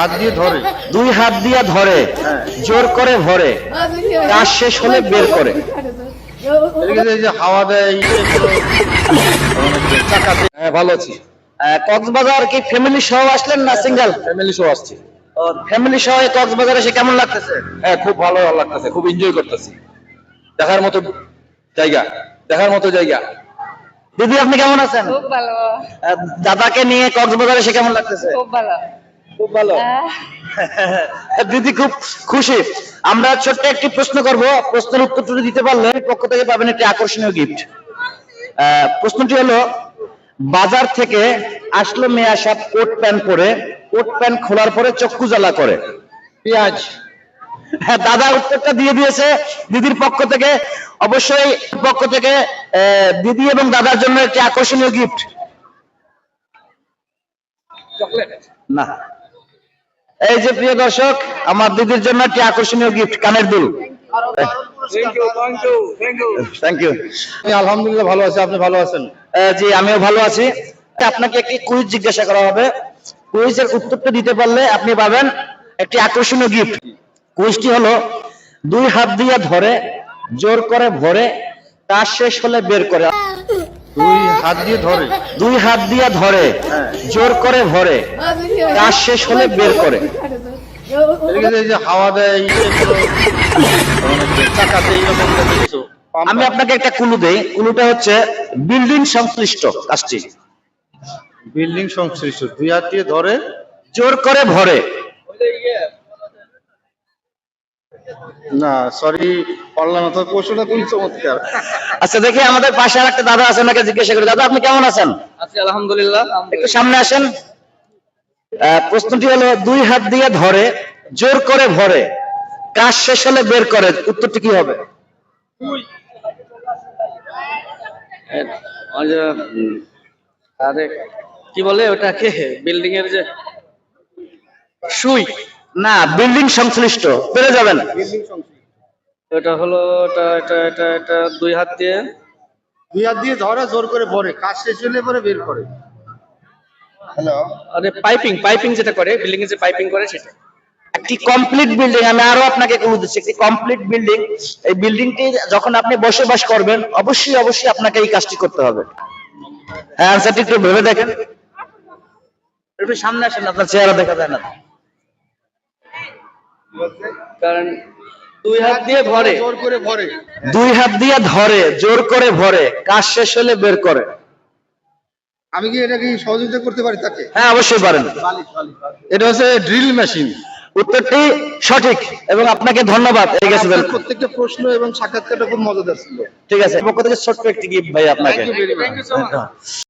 হাত দিয়ে ধরে। দুই হাত দিয়ে ধরে, জোর করে ভরে, কাজ শেষ হলে বের করে। এদিকে এই যে হাওয়া দেয়, চাকাতে। হ্যাঁ, ভালো আছি। কক্সবাজার কি ফ্যামিলি সহ আসলেন না সিঙ্গেল? ফ্যামিলি শো আসছি। ফ্যামিলি সহ এই কক্সবাজার এসে কেমন লাগতেছে? হ্যাঁ, খুব ভালো লাগতেছে, খুব এনজয় করতেছি। দেখার মতো জায়গা, দেখার মতো জায়গা। দিদি আপনি কেমন আছেন? খুব ভালো। দাদাকে নিয়ে কক্সবাজার এসে কেমন লাগতেছে? খুব ভালো। খুব ভালো। দিদি খুব খুশি। আমরা ছোট্ট একটি প্রশ্ন করব, প্রশ্নের উত্তরটি দিতে পারলে পক্ষ থেকে পাবেন একটি আকর্ষণীয় গিফট। প্রশ্নটি হলো, বাজার থেকে আসলো মেয়ে আসা কোট প্যান্ট পরে, কোট প্যান্ট খোলার পরে চক্ষু জ্বালা করে। পেঁয়াজ। হ্যাঁ, দাদা উত্তরটা দিয়ে দিয়েছে দিদির পক্ষ থেকে। অবশ্যই পক্ষ থেকে দিদি এবং দাদার জন্য একটি আকর্ষণীয় গিফট। চকলেট। না, এই যে প্রিয় দর্শক, আমার দিদির জন্য একটি আকর্ষণীয় গিফট, কানের দুল। Thank you, thank you, thank you. Thank you. আমি আলহামদুলিল্লাহ ভালো আছি, আপনি ভালো আছেন? জি, আমিও ভালো আছি। আপনাকে একটি কুইজ জিজ্ঞাসা করা হবে। কুইজের উত্তরটা দিতে পারলে আপনি পাবেন একটি আকর্ষণীয় গিফট। কুইজটি হলো, দুই হাত দিয়ে ধরে, জোর করে ভরে, কাজ শেষ হলে বের করে। দুই হাত দিয়ে ধরে। দুই হাত দিয়ে ধরে, জোর করে ভরে, কাজ শেষ হলে বের করে। এদিকে এই যে হাওয়া দেয়, চাকাতে, এইরকম কিছু। আমি আপনাকে একটা ক্লু দেই। ক্লুটা হচ্ছে বিল্ডিং সংশ্লিষ্ট কাজটি। বিল্ডিং সংশ্লিষ্ট, দুই হাত দিয়ে ধরে, জোর করে ভরে। না সরি, পারলাম না তো। প্রশ্নটা খুবই চমৎকার। আচ্ছা, দেখি আমাদের পাশে আর একটা দাদা আছে, ওনাকে জিজ্ঞাসা করি। দাদা আপনি কেমন আছেন? আছি আলহামদুলিল্লাহ। একটু সামনে আসেন। প্রশ্নটি হলো, দুই হাত দিয়ে ধরে, জোর করে ভরে, কাজ শেষ হলে বের করে। উত্তরটি কি হবে? আরে কি বলে ওটাকে, বিল্ডিং এর যে সুই। না, বিল্ডিং সংশ্লিষ্ট। পেরে যাবেন। এটা হলো এটা এটা এটা এটা দুই হাত দিয়ে। দুই হাত দিয়ে ধরে, জোর করে ভরে, কাজ শেষ হলে পরে বের করে। হ্যালো। আরে পাইপিং, পাইপিং যেটা করে, বিল্ডিং এর যে পাইপিং করে সেটা। একটি কমপ্লিট বিল্ডিং, আমি আরো আপনাকে ক্লু দিচ্ছি, একটি কমপ্লিট বিল্ডিং। এই বিল্ডিংটি যখন আপনি বসবাস করবেন, অবশ্যই অবশ্যই আপনাকে এই কাজটি করতে হবে। হ্যাঁ, আনসারটি একটু ভেবে দেখেন। একটু সামনে আসেন, আপনার চেহারা দেখা যায় না। কারণ দুই হাত দিয়ে ভরে। জোর করে ভরে। দুই হাত দিয়ে ধরে, জোর করে ভরে, কাজ শেষ হলে বের করে। আমি কি এটা কি সহযোগিতা করতে পারি তাকে? হ্যাঁ, অবশ্যই পারেন। এটা হচ্ছে ড্রিল মেশিন। উত্তরটি সঠিক এবং আপনাকে ধন্যবাদ। ঠিক আছে, প্রত্যেকটা প্রশ্ন এবং সাক্ষাৎকারটা খুব মজাদার ছিল। ঠিক আছে। পক্ষ থেকে ছোট্ট একটি গিফট ভাই আপনাকে। Thank you very much.